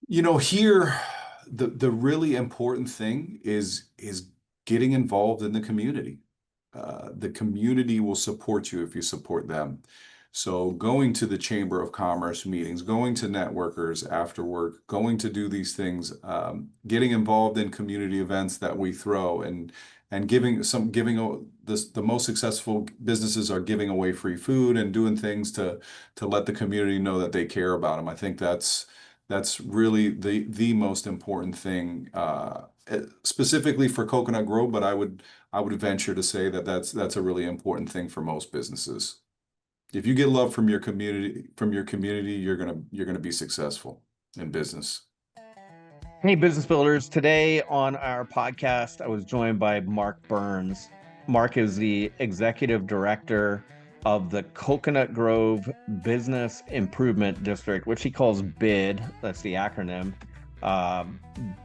Here, the really important thing is getting involved in the community. The community will support you if you support them. So going to the Chamber of Commerce meetings, going to networkers after work, going to do these things, getting involved in community events that we throw, and the most successful businesses are giving away free food and doing things to let the community know that they care about them. I think that's really the most important thing, specifically for Coconut Grove, but I would venture to say that that's a really important thing for most businesses. If you get love from your community, you're gonna be successful in business. Hey, business builders. Today on our podcast, I was joined by Mark Burns. Mark is the executive director of the Coconut Grove Business Improvement District, which he calls BID. That's the acronym. Uh,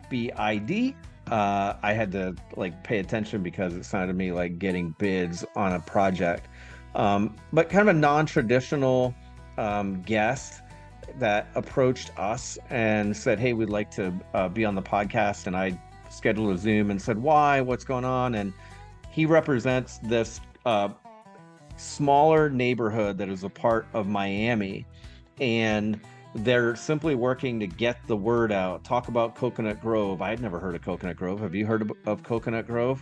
BID. I had to pay attention because it sounded to me like getting bids on a project. But kind of a non-traditional guest that approached us and said, "Hey, we'd like to be on the podcast." And I scheduled a Zoom and said, "Why? What's going on?" And he represents this smaller neighborhood that is a part of Miami, and they're simply working to get the word out. Talk about Coconut Grove. I had never heard of Coconut Grove. Have you heard of Coconut Grove?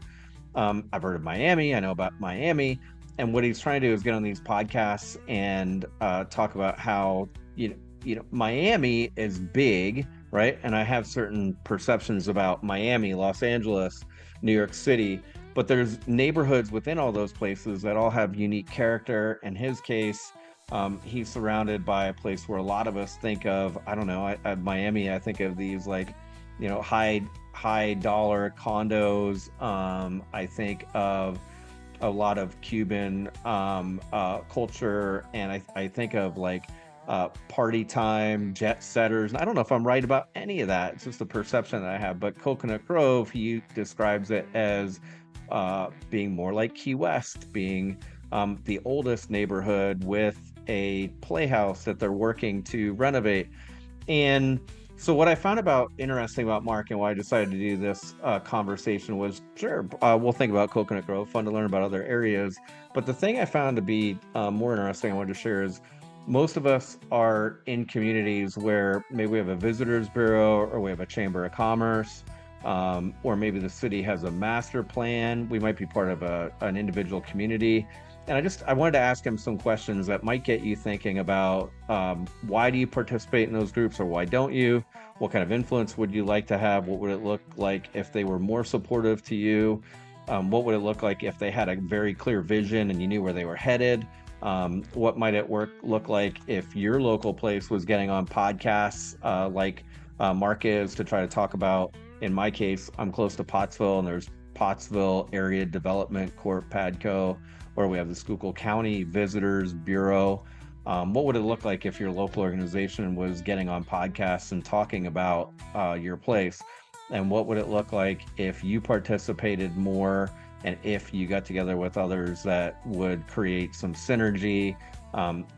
I've heard of Miami. I know about Miami. And what he's trying to do is get on these podcasts and talk about how Miami is big, right? And I have certain perceptions about Miami, Los Angeles, New York City, but there's neighborhoods within all those places that all have unique character. In his case, he's surrounded by a place where a lot of us think of, I don't know, at Miami, I think of these high dollar condos. I think of a lot of Cuban culture, and I think of party time, jet setters. And I don't know if I'm right about any of that. It's just a perception that I have. But Coconut Grove, he describes it as being more like Key West, being the oldest neighborhood with a playhouse that they're working to renovate. And so what I found interesting about Mark and why I decided to do this conversation was, sure, we'll think about Coconut Grove, fun to learn about other areas. But the thing I found to be more interesting I wanted to share is most of us are in communities where maybe we have a visitors bureau or we have a chamber of commerce, or maybe the city has a master plan. We might be part of an individual community. And I wanted to ask him some questions that might get you thinking about why do you participate in those groups, or why don't you? What kind of influence would you like to have? What would it look like if they were more supportive to you? What would it look like if they had a very clear vision and you knew where they were headed? What might it look like if your local place was getting on podcasts Mark is, to try to talk about, in my case, I'm close to Pottsville, and there's Pottsville Area Development Corp, PADCO, or we have the Schuylkill County Visitors Bureau. What would it look like if your local organization was getting on podcasts and talking about your place? And what would it look like if you participated more, and if you got together with others that would create some synergy?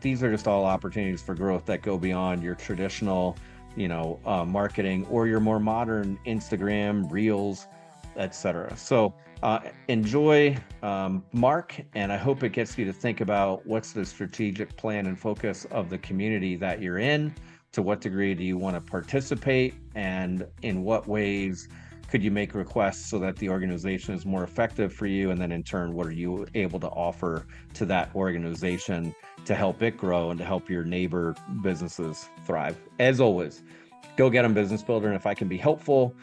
These are just all opportunities for growth that go beyond your traditional, marketing, or your more modern Instagram, Reels, etc. So enjoy, Mark, and I hope it gets you to think about what's the strategic plan and focus of the community that you're in. To what degree do you want to participate, and in what ways could you make requests so that the organization is more effective for you? And then in turn, what are you able to offer to that organization to help it grow and to help your neighbor businesses thrive? As always, go get them, business builder. And if I can be helpful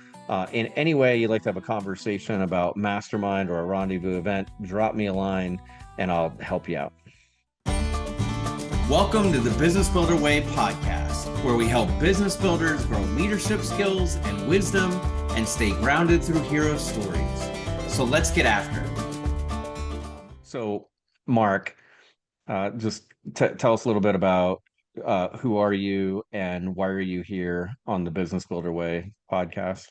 in any way, you'd like to have a conversation about mastermind or a rendezvous event, drop me a line and I'll help you out. Welcome to the Business Builder Way podcast, where we help business builders grow leadership skills and wisdom and stay grounded through hero stories. So let's get after it. So, Mark, just tell us a little bit about who are you and why are you here on the Business Builder Way podcast?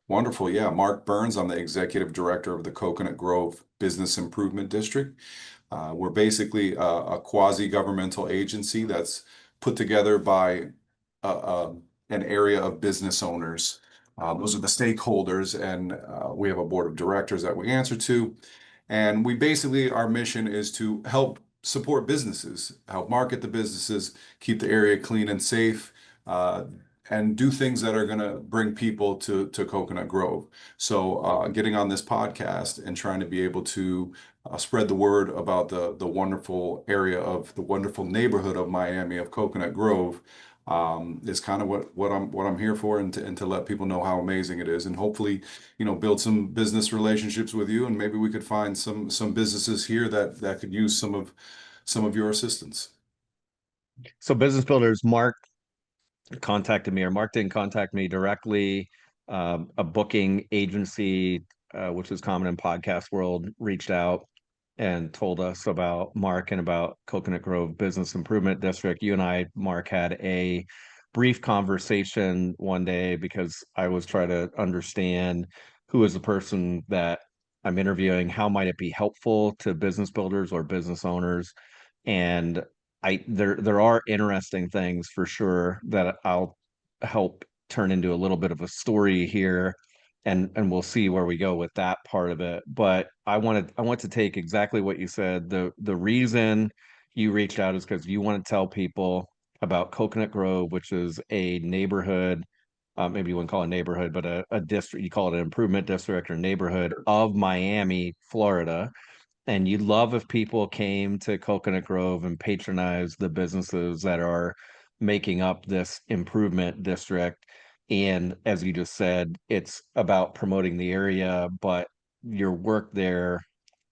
Wonderful. Yeah. Mark Burns. I'm the executive director of the Coconut Grove Business Improvement District. We're basically a quasi-governmental agency that's put together by an area of business owners. Those are the stakeholders, and we have a board of directors that we answer to. And we basically, our mission is to help support businesses, help market the businesses, keep the area clean and safe, uh, and do things that are going to bring people to Coconut Grove. So, getting on this podcast and trying to be able to spread the word about the wonderful area of the wonderful neighborhood of Miami of Coconut Grove is kind of what I'm here for, and to let people know how amazing it is, and hopefully, build some business relationships with you, and maybe we could find some businesses here that could use some of your assistance. So Business Builders, Mark contacted me, or Mark didn't contact me directly. A booking agency, which is common in podcast world, reached out and told us about Mark and about Coconut Grove Business Improvement District. You and I, Mark, had a brief conversation one day because I was trying to understand who is the person that I'm interviewing, how might it be helpful to business builders or business owners. And there are interesting things for sure that I'll help turn into a little bit of a story here, and we'll see where we go with that part of it. But I want to take exactly what you said. The reason you reached out is because you want to tell people about Coconut Grove, which is a neighborhood, maybe you wouldn't call it a neighborhood, but a district, you call it an improvement district or neighborhood of Miami, Florida. And you'd love if people came to Coconut Grove and patronized the businesses that are making up this improvement district. And as you just said, it's about promoting the area, but your work there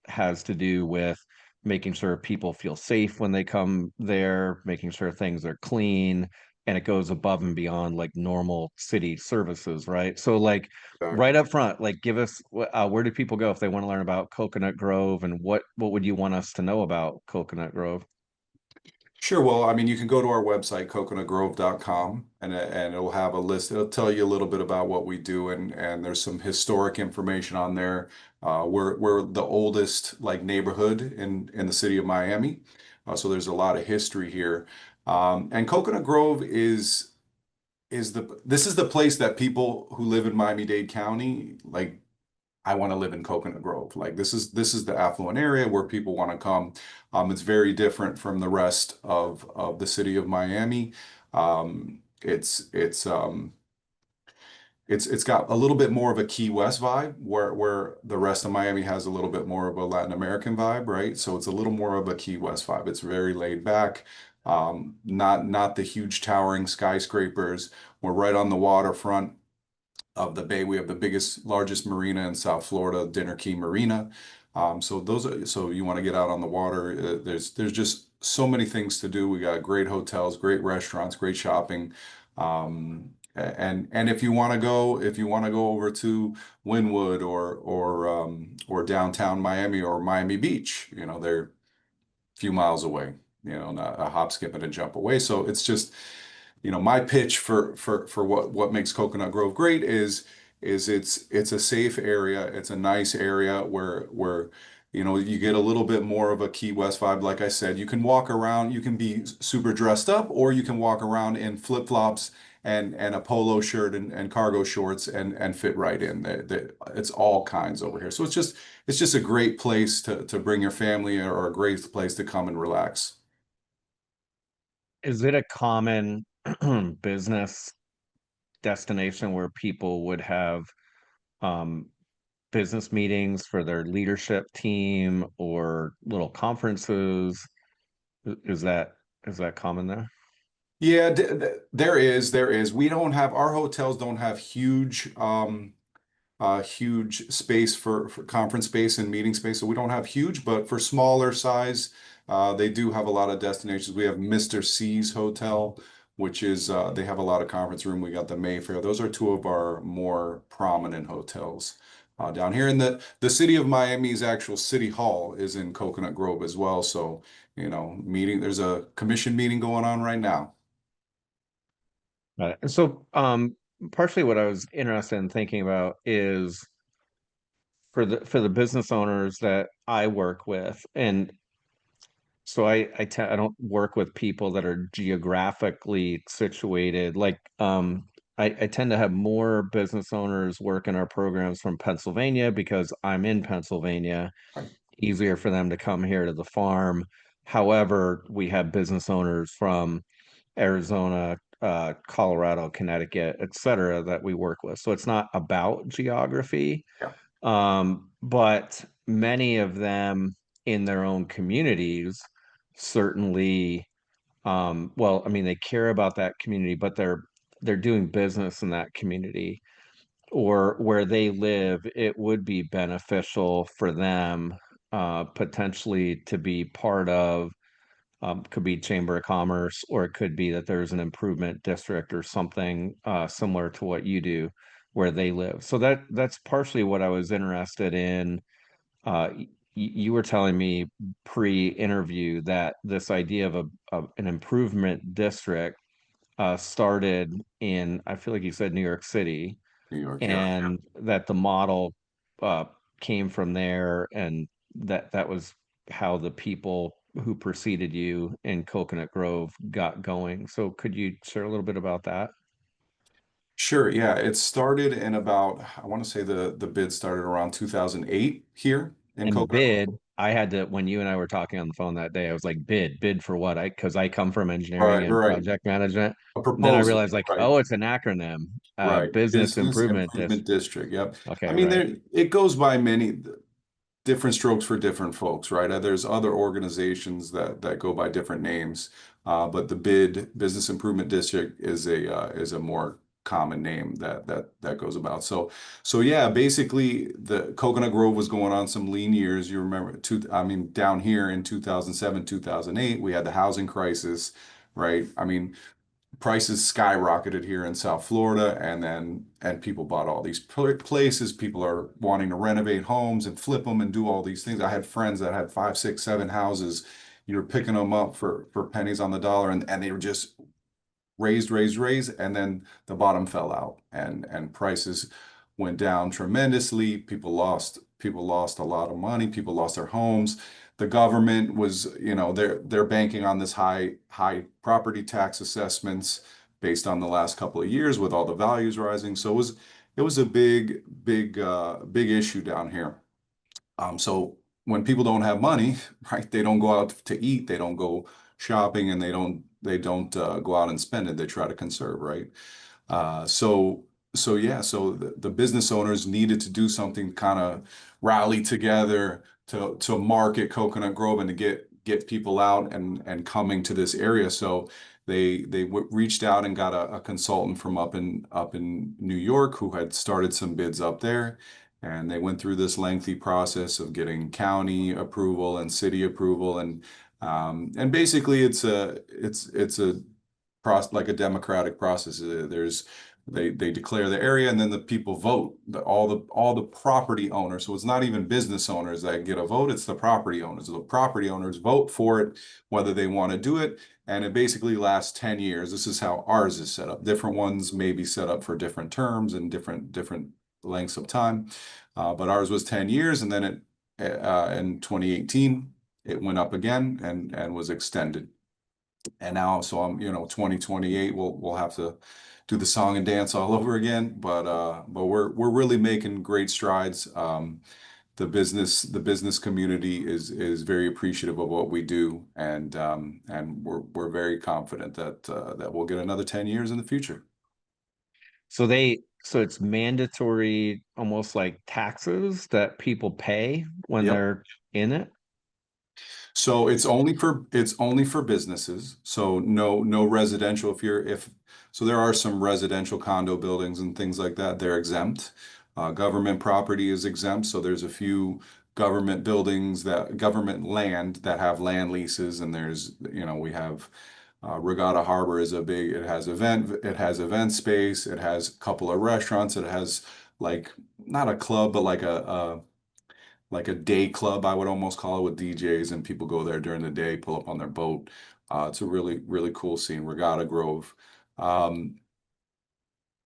has to do with making sure people feel safe when they come there, making sure things are clean, and it goes above and beyond like normal city services, right? So like right Exactly. up front, like give us where do people go if they want to learn about Coconut Grove, and what would you want us to know about Coconut Grove? Sure. Well, I mean, you can go to our website, coconutgrove.com, and it'll have a list. It'll tell you a little bit about what we do, and there's some historic information on there. We're the oldest like neighborhood in the city of Miami, so there's a lot of history here. And Coconut Grove is this is the place that people who live in Miami-Dade County, like, I want to live in Coconut Grove. Like, this is the affluent area where people want to come. It's very different from the rest of the city of Miami. It's got a little bit more of a Key West vibe, where the rest of Miami has a little bit more of a Latin American vibe, right? So it's a little more of a Key West vibe. It's very laid back, not the huge towering skyscrapers. We're right on the waterfront of the bay. We have the largest marina in South Florida, Dinner Key Marina. So you want to get out on the water. There's just so many things to do. We got great hotels, great restaurants, great shopping. And if you want to go over to Wynwood or downtown Miami or Miami Beach, they're a few miles away, not a hop, skip, and a jump away. So it's just, my pitch for what makes Coconut Grove great is it's a safe area. It's a nice area where you get a little bit more of a Key West vibe. Like I said, you can walk around, you can be super dressed up, or you can walk around in flip-flops and a polo shirt and cargo shorts and fit right in. It's all kinds over here. So it's just a great place to bring your family, or a great place to come and relax. Is it a common business destination where people would have um, business meetings for their leadership team or little conferences? Is that is that common there? Yeah, there is. Our hotels don't have huge space for conference space and meeting space. So we don't have huge, but for smaller size, they do have a lot of destinations. We have Mr. C's Hotel, which is they have a lot of conference room. We got the Mayfair. Those are two of our more prominent hotels down here. And the city of Miami's actual city hall is in Coconut Grove as well. So, there's a commission meeting going on right now. And so, partially what I was interested in thinking about is for the business owners that I work with, and so I don't work with people that are geographically situated. Like, I tend to have more business owners work in our programs from Pennsylvania because I'm in Pennsylvania, Right. easier for them to come here to the farm. However, we have business owners from Arizona, Colorado, Connecticut, et cetera, that we work with. So it's not about geography, Yeah. but many of them in their own communities certainly, well, I mean, they care about that community, but they're doing business in that community or where they live. It would be beneficial for them potentially to be part of, could be Chamber of Commerce, or it could be that there's an improvement district or something similar to what you do where they live. So that's partially what I was interested in. You were telling me pre-interview that this idea of an improvement district started in, I feel like you said New York City, New York. Yeah. and that the model uh, came from there, and that was how the people who preceded you in Coconut Grove got going. So could you share a little bit about that? Sure. Yeah. It started in about, I want to say the bid started around 2008 here in And Coconut bid, Grove. I had to, when you and I were talking on the phone that day, I was like, bid for what? Because I come from engineering Right. and Right. project management. A Then I proposal. realized like, Right. oh, it's an acronym, Right. business Business improvement Improvement District. Yep. I Okay, mean, right. there it goes by many different strokes for different folks, right? There's other organizations that go by different names, but the BID, Business Improvement District, is a more common name that goes about. So yeah, basically the Coconut Grove was going on some lean years. You remember, I mean, down here in 2007, 2008, we had the housing crisis, right? I mean, prices skyrocketed here in South Florida, and people bought all these places. People are wanting to renovate homes and flip them and do all these things. I had friends that had five, six, seven houses. You were picking them up for pennies on the dollar, and they were just raised, and then the bottom fell out, and prices went down tremendously. People lost a lot of money. People lost their homes. The government was, they're banking on this high property tax assessments based on the last couple of years with all the values rising. So it was a big issue down here. So when people don't have money, right, they don't go out to eat, they don't go shopping, and they don't go out and spend it. They try to conserve, right? Uh, so so yeah, so the business owners needed to do something, kind of rally together to market Coconut Grove and to get people out and coming to this area. So they reached out and got a consultant from up in New York who had started some bids up there. And they went through this lengthy process of getting county approval and city approval, and basically it's a process, like a democratic process. They declare the area, and then the people vote. All the property owners. So it's not even business owners that get a vote. It's the property owners. The property owners vote for it, whether they want to do it. And it basically lasts 10 years. This is how ours is set up. Different ones may be set up for different terms and different lengths of time. But ours was 10 years, and then in 2018 it went up again and was extended. And now, so I'm, 2028, we'll have to do the song and dance all over again. But we're really making great strides. The business community is very appreciative of what we do, and we're very confident that we'll get another 10 years in the future. So it's mandatory, almost like taxes that people pay when Yep. they're in it. So it's only for businesses. So no residential. So there are some residential condo buildings and things like that. They're exempt. Government property is exempt. So there's a few government land that have land leases, and we have Regatta Harbor is a big. It has event space. It has a couple of restaurants. It has, like, not a club, but like a day club, I would almost call it, with DJs, and people go there during the day, pull up on their boat. It's a really, really cool scene, Regatta Grove. Um,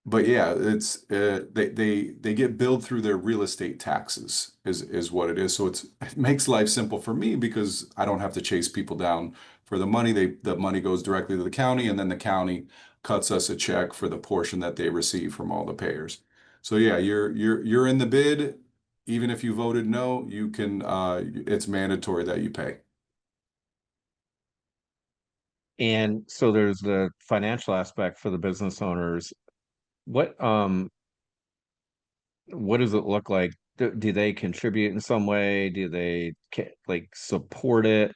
but yeah, they get billed through their real estate taxes is what it is. So it makes life simple for me because I don't have to chase people down for the money. The money goes directly to the county, and then the county cuts us a check for the portion that they receive from all the payers. So yeah, you're in the bid. Even if you voted no, you can it's mandatory that you pay. And so there's the financial aspect for the business owners. What what does it look like? Do they contribute in some way? Do they like support it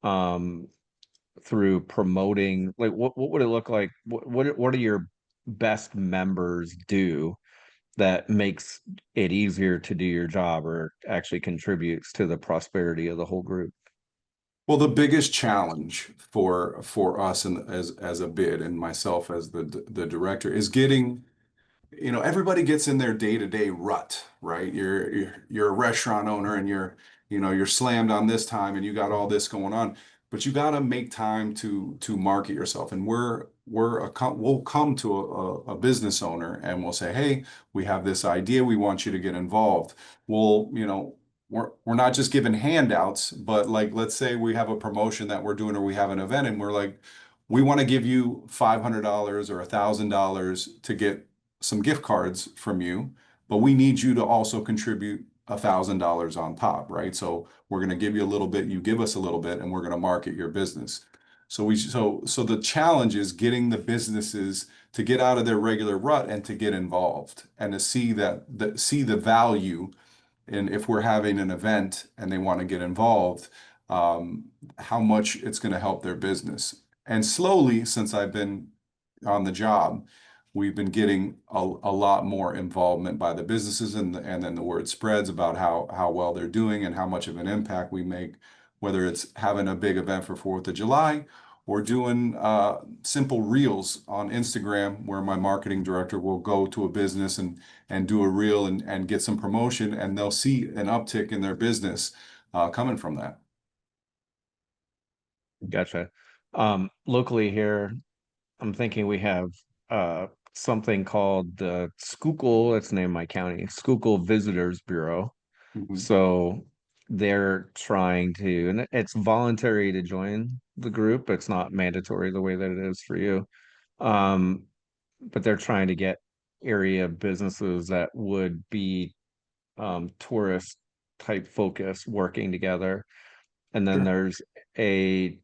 um through promoting? Like what would it look like? What do your best members do that makes it easier to do your job or actually contributes to the prosperity of the whole group? Well, the biggest challenge for us and as a bid and myself as the director is getting, everybody gets in their day-to-day rut, right? You're a restaurant owner and you're slammed on this time and you got all this going on, but you got to make time to market yourself. And we'll come to a business owner and we'll say, hey, we have this idea, we want you to get involved. We'll, we're not just giving handouts, but like let's say we have a promotion that we're doing or we have an event and we're like, we want to give you $500 or $1,000 to get some gift cards from you, but we need you to also contribute $1,000 on top, right? So we're going to give you a little bit, you give us a little bit, and we're going to market your business. So the challenge is getting the businesses to get out of their regular rut and to get involved and to see the value. And if we're having an event and they want to get involved, how much it's going to help their business. And slowly, since I've been on the job, we've been getting a lot more involvement by the businesses, and then the word spreads about how well they're doing and how much of an impact we make, whether it's having a big event for 4th of July or doing simple reels on Instagram, where my marketing director will go to a business and do a reel and get some promotion, and they'll see an uptick in their business coming from that. Gotcha. Locally here, I'm thinking we have something called the Schuylkill, that's the name of my county, Schuylkill Visitors Bureau. Mhm. So they're trying to, and it's voluntary to join the group. It's not mandatory the way that it is for you. Um, but they're trying to get area businesses that would be tourist type focus working together. And then Sure. there's a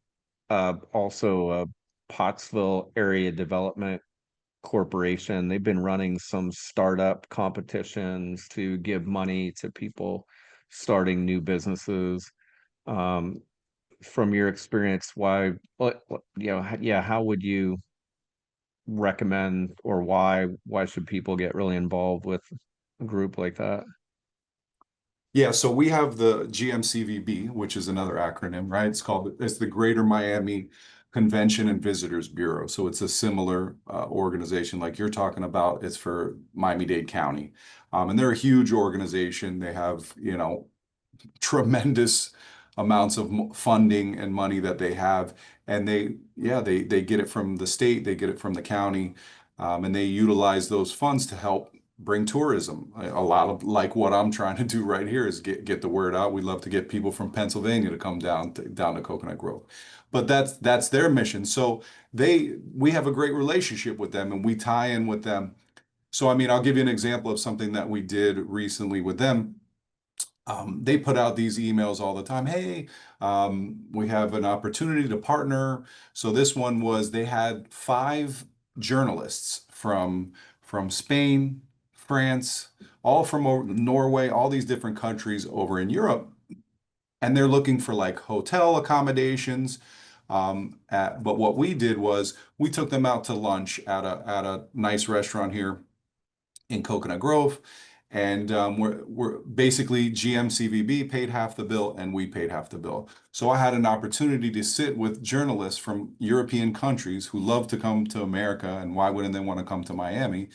also a Pottsville Area Development Corporation. They've been running some startup competitions to give money to people starting new businesses. Um, from your experience, yeah, how would you recommend, or why should people get really involved with a group like that? Yeah, so we have the GMCVB, which is another acronym, right? It's the Greater Miami Convention and Visitors Bureau. So it's a similar organization like you're talking about. It's for Miami-Dade County. And they're a huge organization. They have, tremendous amounts of funding and money that they have. And they get it from the state, they get it from the county, and they utilize those funds to help bring tourism. A lot of like what I'm trying to do right here is get the word out. We love to get people from Pennsylvania to come down to Coconut Grove. But that's their mission. So we have a great relationship with them and we tie in with them. So I mean, I'll give you an example of something that we did recently with them. They put out these emails all the time. Hey, we have an opportunity to partner. So this one was they had 5 journalists from Spain, France, all from Norway, all these different countries over in Europe, and they're looking for like hotel accommodations. But what we did was we took them out to lunch at a nice restaurant here in Coconut Grove. And we're basically GMCVB paid half the bill and we paid half the bill. So I had an opportunity to sit with journalists from European countries who love to come to America, and why wouldn't they want to come to Miami?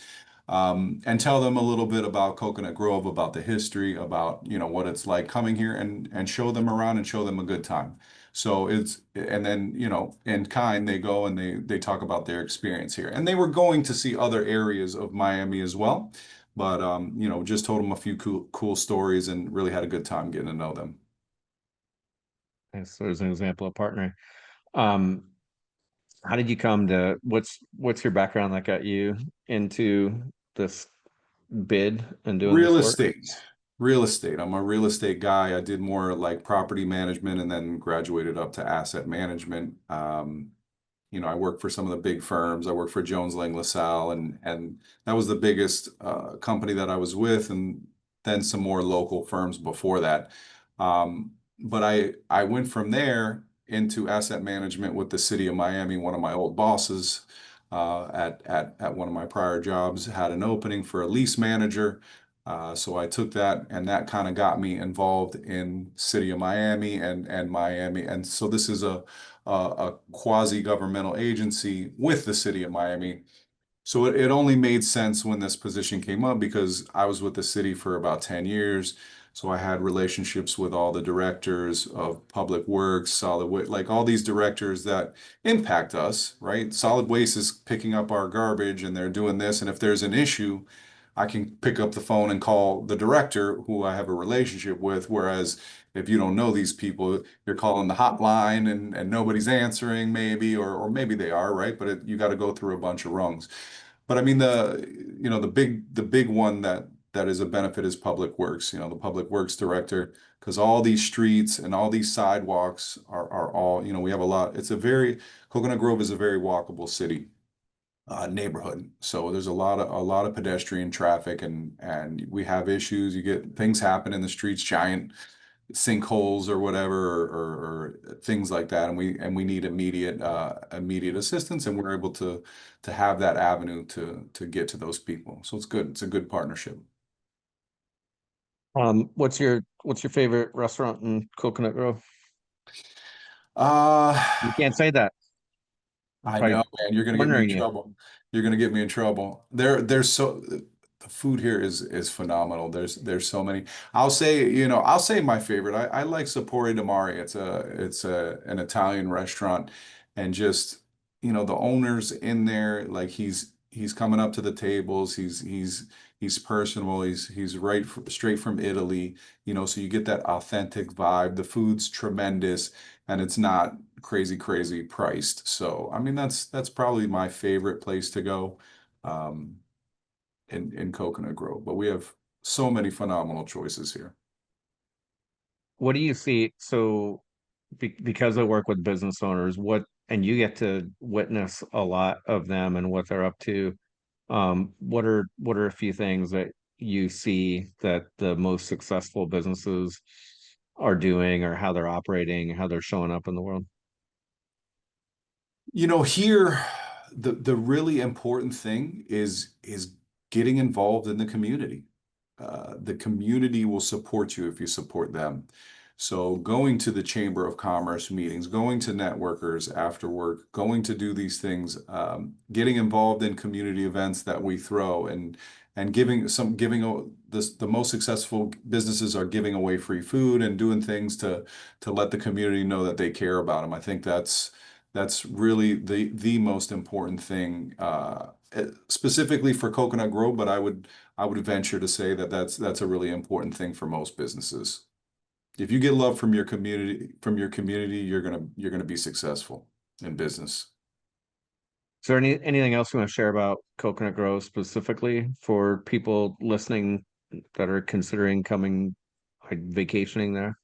And tell them a little bit about Coconut Grove, about the history, about what it's like coming here, and show them around and show them a good time. So and then in kind they go and they talk about their experience here, and they were going to see other areas of Miami as well, but just told them a few cool stories and really had a good time getting to know them. And so there's an example of partnering. Um, how did you come to what's your background that got you into this bid and doing Real this work? estate. Real estate. I'm a real estate guy. I did more like property management and then graduated up to asset management. I worked for some of the big firms. I worked for Jones Lang LaSalle, and that was the biggest company that I was with, and then some more local firms before that. But I went from there into asset management with the city of Miami. One of my old bosses at one of my prior jobs had an opening for a lease manager. So I took that, and that kind of got me involved in city of Miami and Miami. And so this is a quasi-governmental agency with the city of Miami. So it only made sense when this position came up because I was with the city for about 10 years. So I had relationships with all the directors of public works, solid waste, like all these directors that impact us, right? Solid waste is picking up our garbage and they're doing this. And if there's an issue, I can pick up the phone and call the director who I have a relationship with. Whereas if you don't know these people, you're calling the hotline and nobody's answering maybe, or maybe they are, right? But you got to go through a bunch of rungs. But I mean the big one that is a benefit is Public Works, the Public Works director, because all these streets and all these sidewalks are all, we have a lot. Coconut Grove is a very walkable city neighborhood. So there's a lot of pedestrian traffic and we have issues. You get things happen in the streets, giant sinkholes or whatever, or things like that, and we need immediate assistance, and we're able to have that avenue to get to those people. So it's good. It's a good partnership. What's your favorite restaurant in Coconut Grove? Uh, You can't say that. I'm I know, probably man, you're gonna get me in cornering you. trouble. You're gonna get me in trouble. The food here is phenomenal. There's so many. I'll say my favorite. I like Sapore di Mare. It's an Italian restaurant, and just the owner's in there, like he's coming up to the tables. He's personable. He's straight from Italy. So you get that authentic vibe. The food's tremendous, and it's not crazy priced. So I mean that's probably my favorite place to go um, in Coconut Grove. But we have so many phenomenal choices here. What do you see? So, because I work with business owners, and you get to witness a lot of them and what they're up to. What are a few things that you see that the most successful businesses are doing, or how they're operating, how they're showing up in the world? Here the really important thing is getting involved in the community. The community will support you if you support them. So going to the Chamber of Commerce meetings, going to networkers after work, going to do these things, getting involved in community events that we throw, and the most successful businesses are giving away free food and doing things to let the community know that they care about them. I think that's really the most important thing, specifically for Coconut Grove, but I would venture to say that that's a really important thing for most businesses. If you get love from your community, you're gonna be successful in business. Is there anything else you want to share about Coconut Grove specifically for people listening that are considering coming, like vacationing there?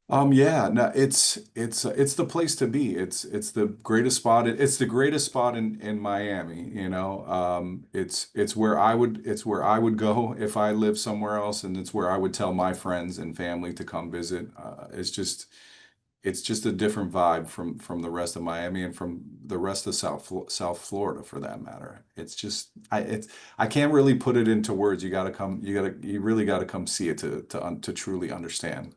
Yeah, no, it's the place to be. It's the greatest spot. It's the greatest spot in Miami, you know. It's where I would go if I lived somewhere else, and it's where I would tell my friends and family to come visit. It's just a different vibe from the rest of Miami and from the rest of South Florida for that matter. I can't really put it into words. You really gotta come see it to truly understand.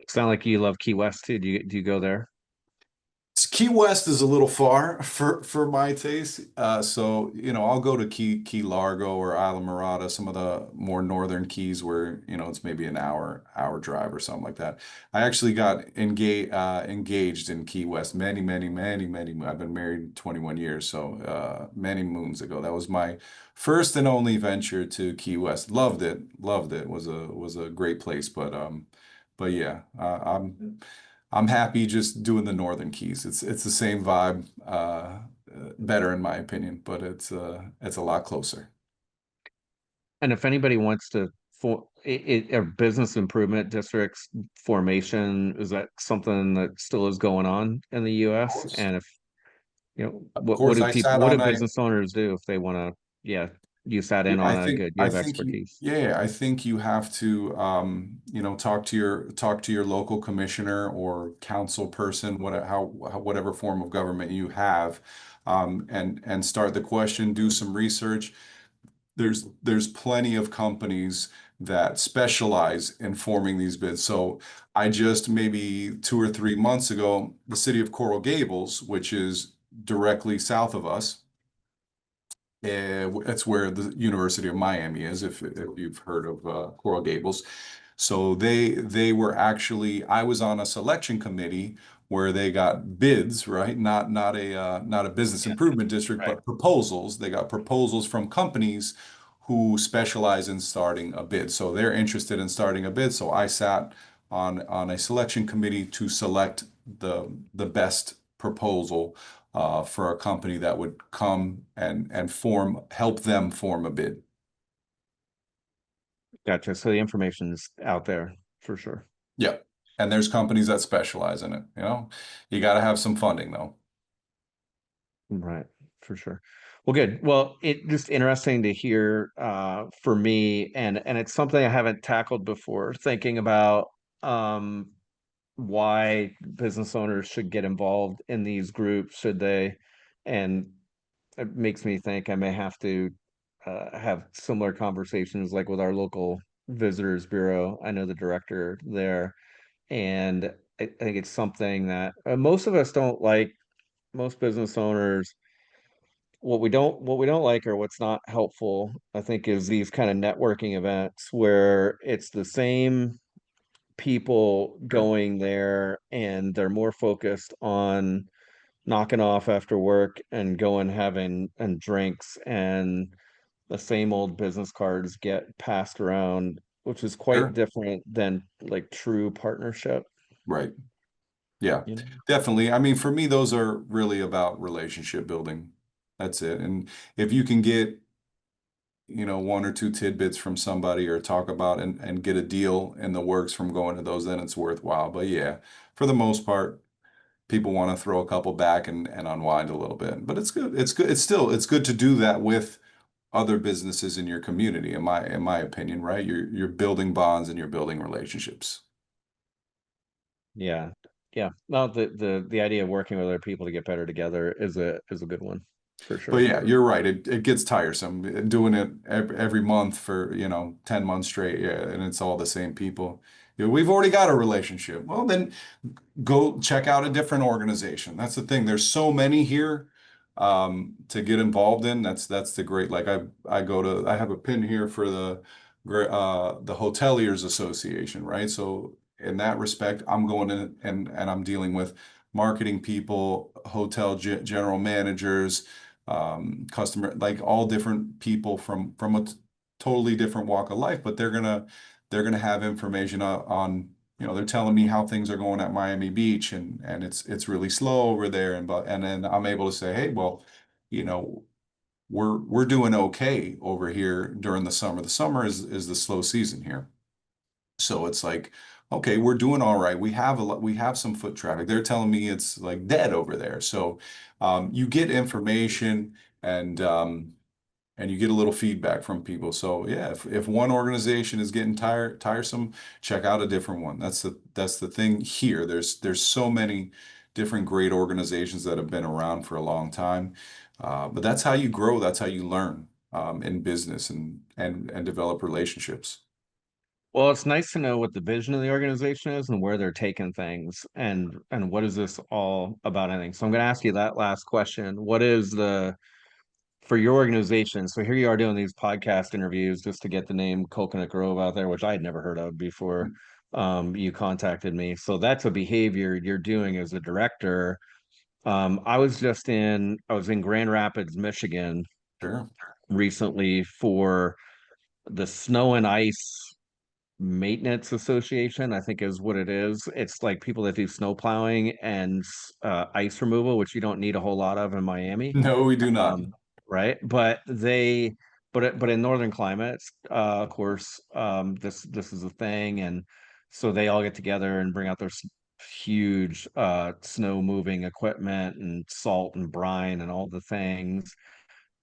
Sound like you love Key West too. Do you go there? Key West is a little far for my taste. So, I'll go to Key Largo or Isla Mirada, some of the more northern keys where, it's maybe an hour drive or something like that. I actually got engaged in Key West many. I've been married 21 years, so many moons ago. That was my first and only venture to Key West. Loved it. Loved it. Was a great place, but yeah, I'm happy just doing the Northern Keys. It's the same vibe, better in my opinion, but it's a lot closer. And if anybody wants to for a business improvement districts formation, is that something that still is going on in the US? And if you know, Of course, I sat what do on a business owners do if they want to, yeah, you sat Yeah, in on a good, you have expertise. yeah, I think you have to, talk to your local commissioner or council person, whatever form of government you have, and start the question, do some research. There's plenty of companies that specialize in forming these bids. So I just maybe 2 or 3 months ago, the city of Coral Gables, which is directly south of us. That's where the University of Miami is, if you've heard of Coral Gables. So they were actually, I was on a selection committee where they got bids, right? Not a business Yeah, improvement district, right. but proposals. They got proposals from companies who specialize in starting a bid. So they're interested in starting a bid. So I sat on a selection committee to select the best proposal for a company that would come and help them form a bid. Gotcha. So the information's out there for sure. Yeah. And there's companies that specialize in it, you know. You got to have some funding though. Right, for sure. Well, good. Well, it just interesting to hear for me, and it's something I haven't tackled before, thinking about um why business owners should get involved in these groups, should they? And it makes me think I may have to have similar conversations like with our local visitors bureau. I know the director there, and I think it's something that most of us don't like. Most business owners, what we don't like or what's not helpful, I think, is these kind of networking events where it's the same people Sure. going there and they're more focused on knocking off after work and going having and drinks, and the same old business cards get passed around, which is quite Sure. different than like true partnership, Right. Yeah, you know? definitely. I mean, for me, those are really about relationship building. That's it. And if you can get, one or two tidbits from somebody or talk about and get a deal in the works from going to those, then it's worthwhile. But yeah, for the most part, people want to throw a couple back and unwind a little bit. But it's good. It's good. It's good to do that with other businesses in your community, in my opinion, right? You're building bonds and you're building relationships. Yeah. Yeah. No, the idea of working with other people to get better together is a good one for But sure. yeah, you're right. It gets tiresome doing it every month for, 10 months straight. Yeah, and it's all the same people. We've already got a relationship. Well, then go check out a different organization. That's the thing. There's so many here to get involved in. That's the great. Like I have a pin here for the Hoteliers Association, right? So in that respect, I'm going in and I'm dealing with marketing people, general managers, customer, like all different people from a totally different walk of life, but they're gonna have information on, they're telling me how things are going at Miami Beach and it's really slow over there, and then I'm able to say, hey, well, you know, we're doing okay over here during the summer. The summer is the slow season here. So it's like, okay, we're doing all right. We have some foot traffic. They're telling me it's like dead over there. So you get information and and you get a little feedback from people. So yeah, if one organization is getting tiresome, check out a different one. That's the thing here. There's so many different great organizations that have been around for a long time. But that's how you grow. That's how you learn in business and develop relationships. Well, it's nice to know what the vision of the organization is and where they're taking things, and what is this all about, I think. So I'm going to ask you that last question. What is the for your organization? So here you are doing these podcast interviews just to get the name Coconut Grove out there, which I had never heard of before you contacted me. So that's a behavior you're doing as a director. I was in Grand Rapids, Michigan Sure. recently for the snow and ice maintenance association, I think is what it is. It's like people that do snow plowing and ice removal, which you don't need a whole lot of in Miami. No, we do not. Um, right? But in northern climates, of course, this is a thing, and so they all get together and bring out their huge snow moving equipment and salt and brine and all the things.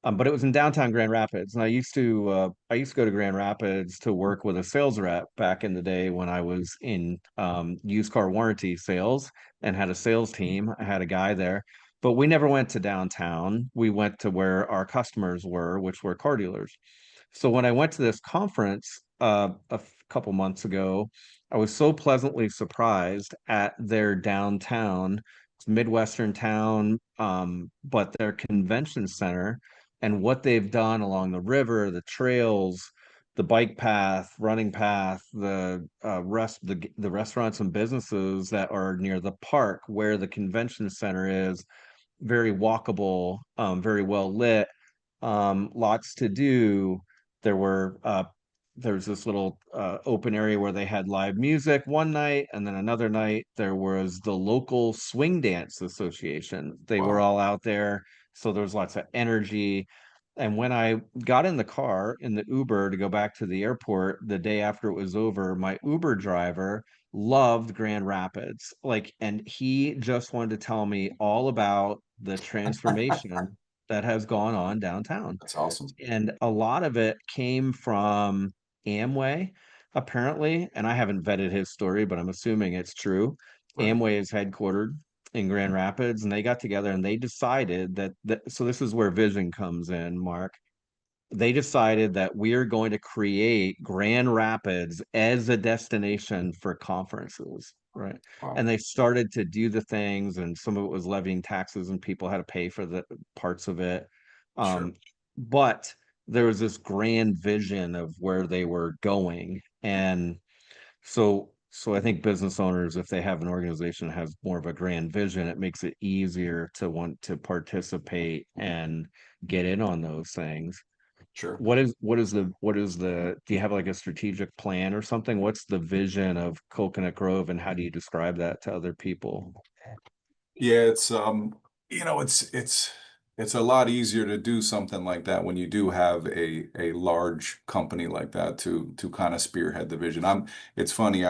But it was in downtown Grand Rapids, and I used to go to Grand Rapids to work with a sales rep back in the day when I was in used car warranty sales and had a sales team. I had a guy there, but we never went to downtown. We went to where our customers were, which were car dealers. So when I went to this conference couple months ago, I was so pleasantly surprised at their downtown, it's a Midwestern town, but their convention center and what they've done along the river, the trails, the bike path, running path, the restaurants and businesses that are near the park where the convention center is, very walkable, very well lit, lots to do. There were there's this little open area where they had live music one night, and then another night there was the local swing dance association. They were Wow. all out there, so there was lots of energy. And when I got in the car in the Uber to go back to the airport the day after it was over, my Uber driver loved Grand Rapids. Like, and he just wanted to tell me all about the transformation that has gone on downtown. That's awesome. And a lot of it came from Amway, apparently. And I haven't vetted his story, but I'm assuming it's true. Right. Amway is headquartered in Grand Rapids, and they got together and they decided so this is where vision comes in, Mark. They decided that we're going to create Grand Rapids as a destination for conferences, right? Wow. And they started to do the things, and some of it was levying taxes, and people had to pay for the parts of it. Sure. Um, but there was this grand vision of where they were going. And so I think business owners, if they have an organization that has more of a grand vision, it makes it easier to want to participate and get in on those things. Sure. What is the do you have like a strategic plan or something? What's the vision of Coconut Grove and how do you describe that to other people? Yeah, it's a lot easier to do something like that when you do have a large company like that to kind of spearhead the vision. It's funny,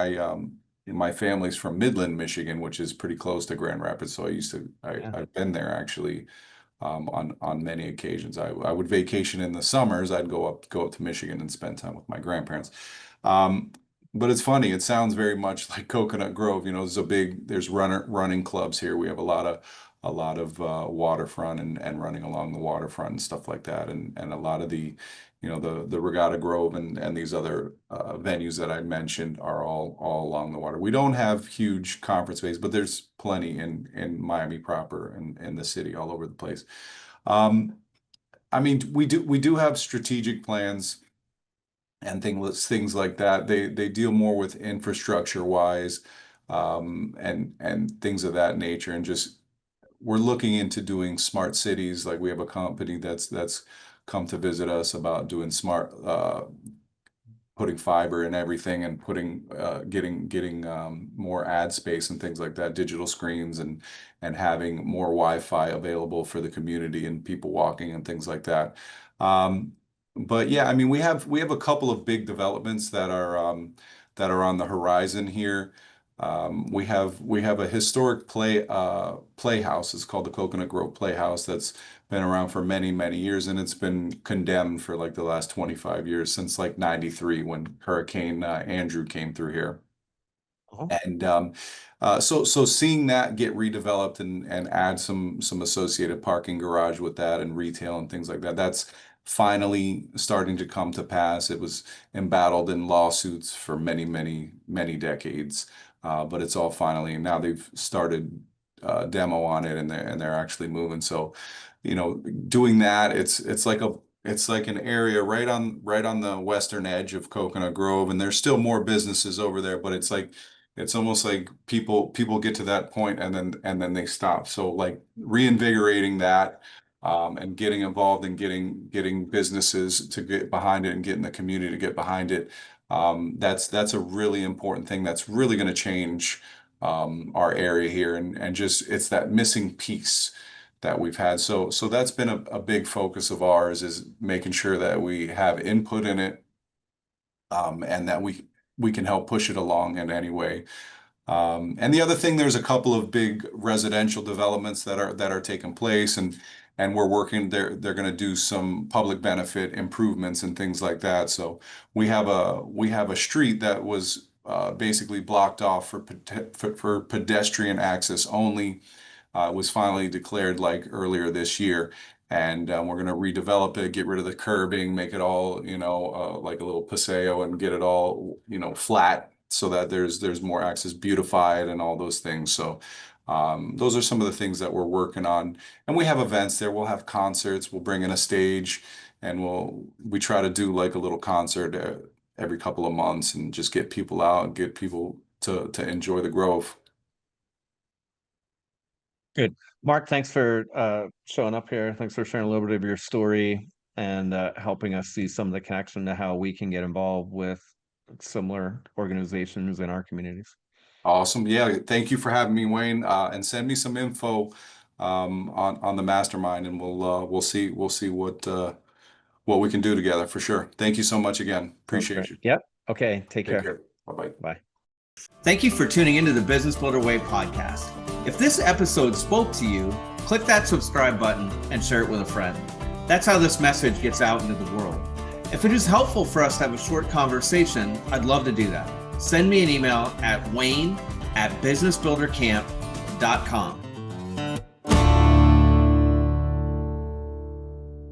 my family's from Midland, Michigan, which is pretty close to Grand Rapids, so Yeah. I've been there actually on many occasions. I would vacation in the summers. I'd go up to Michigan and spend time with my grandparents. Um, but it's funny. It sounds very much like Coconut Grove. You know, there's running clubs here. We have a lot of waterfront and running along the waterfront and stuff like that. And a lot of the Regatta Grove and these other venues that I mentioned are all along the water. We don't have huge conference space, but there's plenty in Miami proper and in the city all over the place. Um, I mean, we do have strategic plans and things like that. They deal more with infrastructure wise, and things of that nature, and just we're looking into doing smart cities. Like we have a company that's come to visit us about doing smart putting fiber in everything and getting more ad space and things like that, digital screens and having more Wi-Fi available for the community and people walking and things like that. Um, but yeah, I mean, we have a couple of big developments that are on the horizon here. We have a historic playhouse. It's called the Coconut Grove Playhouse. That's been around for many, many years, and it's been condemned for like the last 25 years, since like 93 when Hurricane Andrew came through here. Oh, And so seeing that get redeveloped and add some associated parking garage with that and retail and things like that, that's finally starting to come to pass. It was embattled in lawsuits for many, many, many decades, but it's all finally, and now they've started demo on it, and they're actually moving. So, doing that, it's like an area right on the western edge of Coconut Grove, and there's still more businesses over there, but it's almost like people get to that point and then they stop. So like reinvigorating that, and getting involved and getting businesses to get behind it and getting the community to get behind it. That's a really important thing. That's really going to change our area here, and just it's that missing piece that we've had. So that's been a big focus of ours, is making sure that we have input in it, and that we can help push it along in any way. And the other thing, there's a couple of big residential developments that are taking place, and we're working. They're going to do some public benefit improvements and things like that. So we have a street that was basically blocked off for pedestrian access only. Was finally declared like earlier this year, and we're going to redevelop it, get rid of the curbing, make it all, like a little paseo, and get it all, flat, so that there's more access, beautified, and all those things. So those are some of the things that we're working on, and we have events there. We'll have concerts. We'll bring in a stage, and we try to do like a little concert every couple of months, and just get people out and get people to enjoy the Grove. Good. Mark, thanks for showing up here. Thanks for sharing a little bit of your story, and helping us see some of the connection to how we can get involved with similar organizations in our communities. Awesome. Yeah, thank you for having me, Wayne. And send me some info on the mastermind, and we'll see what we can do together for sure. Thank you so much again. Appreciate you. Yep. Okay. Take Take care. care. Bye-bye. Bye. Thank you for tuning into the Business Builder Way podcast. If this episode spoke to you, click that subscribe button and share it with a friend. That's how this message gets out into the world. If it is helpful for us to have a short conversation, I'd love to do that. Send me an email at wayne@businessbuildercamp.com.